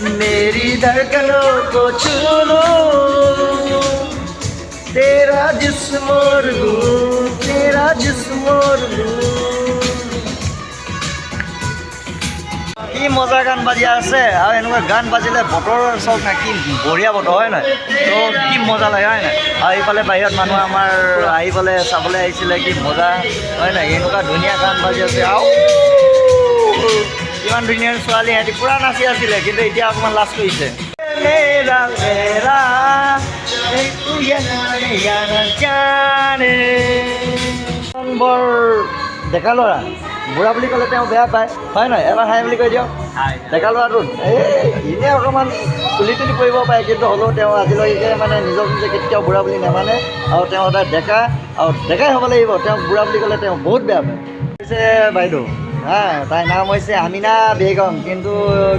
मेरी धड़कनों को छू लो तेरा जिस्म और रूह तेरा जिस्म और रूह কি মজা গান বাজি আছে আৰু এনেকুৱা গান বাজিলে বতৰৰ চব না কি বঢ়িয়া বতৰ হয় নাই তো কি মজা লাগে হয় নাই আৰু এইফালে বাহিৰত মানুহ আমাৰ আহি পেলাই চাবলৈ আহিছিলে কি মজা হয় নাই এনেকুৱা ধুনীয়া গান বাজি আছে আৰু ইমান ধুনীয়া ছোৱালী সিহঁতি পূৰা নাচি আছিলে কিন্তু এতিয়া অকণমান লাজ কৰিছে বৰ ডেকা ল'ৰা বুঢ়া বুলি ক'লে তেওঁ বেয়া পায় হয় নহয় এবাৰ হাই বুলি কৈ দিয়ক ডেকা ল'ৰাটো এনেই অকণমান চুলি তুলি পৰিব পাৰে কিন্তু হ'লেও তেওঁ আজিলৈকে মানে নিজক নিজে কেতিয়াও বুঢ়া বুলি নামানে আৰু তেওঁ সদায় ডেকা আৰু ডেকাই হ'ব লাগিব তেওঁক বুঢ়া বুলি ক'লে তেওঁ বহুত বেয়া পায় হৈছে বাইদেউ হা তাইৰ নাম হৈছে আমিনা বেগম কিন্তু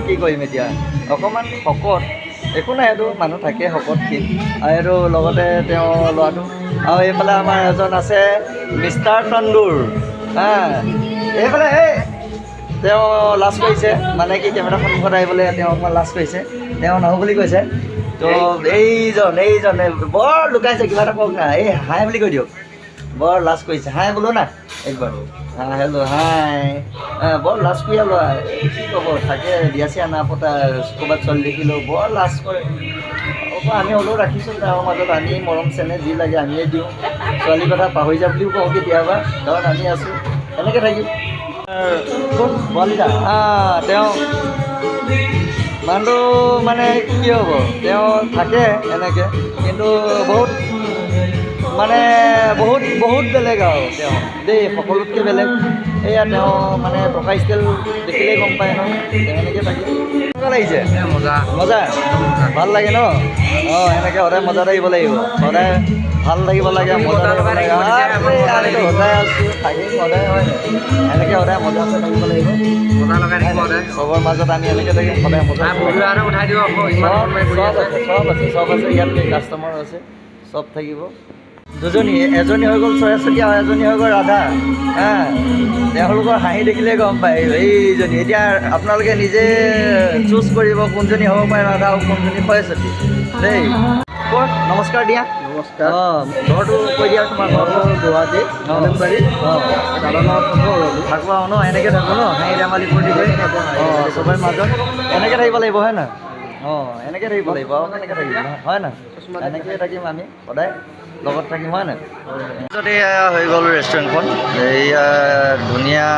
কি কৰিম এতিয়া অকণমান শকত একো নাই এইটো মানুহ থাকে শকত ক্ষীণ আৰু এইটো লগতে তেওঁ ল'ৰাটো আৰু এইফালে আমাৰ এজন আছে মিষ্টাৰ তন্দুৰ হা এইফালে তেওঁ লাজ কৰিছে মানে কি কেমেৰা সন্মুখত আহিবলৈ তেওঁ অকণমান লাজ কৰিছে তেওঁ নহওঁ বুলি কৈছে তো এইজন বৰ লুকাইছে কিবা এটা কওক না এই হাই বুলি কৈ দিয়ক বৰ লাজ কৰিছে হাই বোলো না একবাৰ হেল্ল' হাই বৰ লাজ কৰিয়া ল'ৰা কি ক'ব থাকে বিয়া চিয়া নাপতা ক'ৰবাত ছোৱালী দেখিলেও বৰ লাজ কৰে আমি হ'লেও ৰাখিছোঁ তেওঁৰ মাজত আমি মৰম চেনেহ যি লাগে আমিয়ে দিওঁ ছোৱালীৰ কথা পাহৰি যা বুলিও কওঁ কেতিয়াবা কাৰণ আমি আছোঁ এনেকৈ থাকিম কোন বলিদা তেওঁ মানুহটো মানে কি হ'ব তেওঁ থাকে এনেকৈ কিন্তু বহুত মানে বহুত বেলেগ আৰু তেওঁ দেই সকলোতকৈ বেলেগ এয়া তেওঁ মানে টকা ষ্টাইল দেখিলেই গম পায় নহয় তেওঁ এনেকৈ থাকে কেনেকুৱা লাগিছে মজা ভাল লাগে ন অঁ এনেকৈ সদায় মজা থাকিব লাগিব সদায় ভাল লাগিব লাগে মজা থাকিব লাগে আমিতো সদায় আছোঁ থাকিম সদায় হয় এনেকৈ সদায় মজা থাকিব লাগিব মজা লগাই থাকিব সদায় চবৰ মাজত আমি এনেকৈ থাকিম সদায় মজা উঠাই দিব চব আছে ইয়াত কাষ্টমাৰ আছে চব থাকিব দুজনী এজনী হৈ গ'ল চৰাচতীয়া আৰু এজনী হৈ গ'ল ৰাধা হা তেওঁলোকৰ হাঁহি দেখিলে গম পায় এইজনী এতিয়া আপোনালোকে নিজে চুজ কৰিব কোনজনী হ'ব পাৰে ৰাধা আৰু কোনজনী চৰাচতী দেই ক'ত নমস্কাৰ দিয়া নমস্কাৰ অঁ ঘৰটো কৈ দিয়া তোমাৰ ঘৰটো গুৱাহাটী নলবাৰী অঁ থাকোঁ আৰু ন এনেকৈ থাকোঁ ন হাঁহি ধেমালি ফূৰ্তি কৰি অঁ চবৰে মাজত এনেকৈ থাকিব লাগিব হয় নহয় অঁ এনেকৈ থাকিব লাগিব আৰু কেনেকৈ থাকিম হয় নহয় এনেকৈয়ে থাকিম আমি সদায় লগত থাকিম হয় নাই তাৰপিছতে এয়া হৈ গ'ল ৰেষ্টুৰেণ্টখন এয়া ধুনীয়া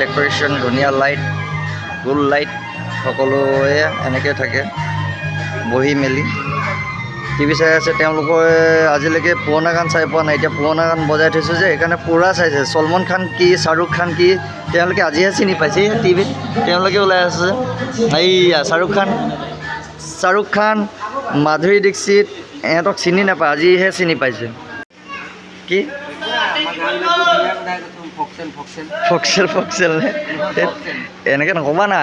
ডেক'ৰেশ্যন ধুনীয়া লাইট গোল লাইট সকলোৱে এনেকৈ থাকে বহি মেলি টিভি চাই আছে তেওঁলোকে আজিলৈকে পুৰণা গান চাই পোৱা নাই এতিয়া পুৰণা গান বজাই থৈছোঁ যে সেইকাৰণে পূৰা চাইছে চলমান খান কি শ্বাহৰুখ খান কি তেওঁলোকে আজিহে চিনি পাইছে এই টিভিত তেওঁলোকে ওলাই আছে এইয়া শ্বাহৰুখ খান মাধুৰী দীক্ষিত এহঁতক চিনি নাপায় আজিহে চিনি পাইছে কি ফক্সেল এনেকৈ নক'বা না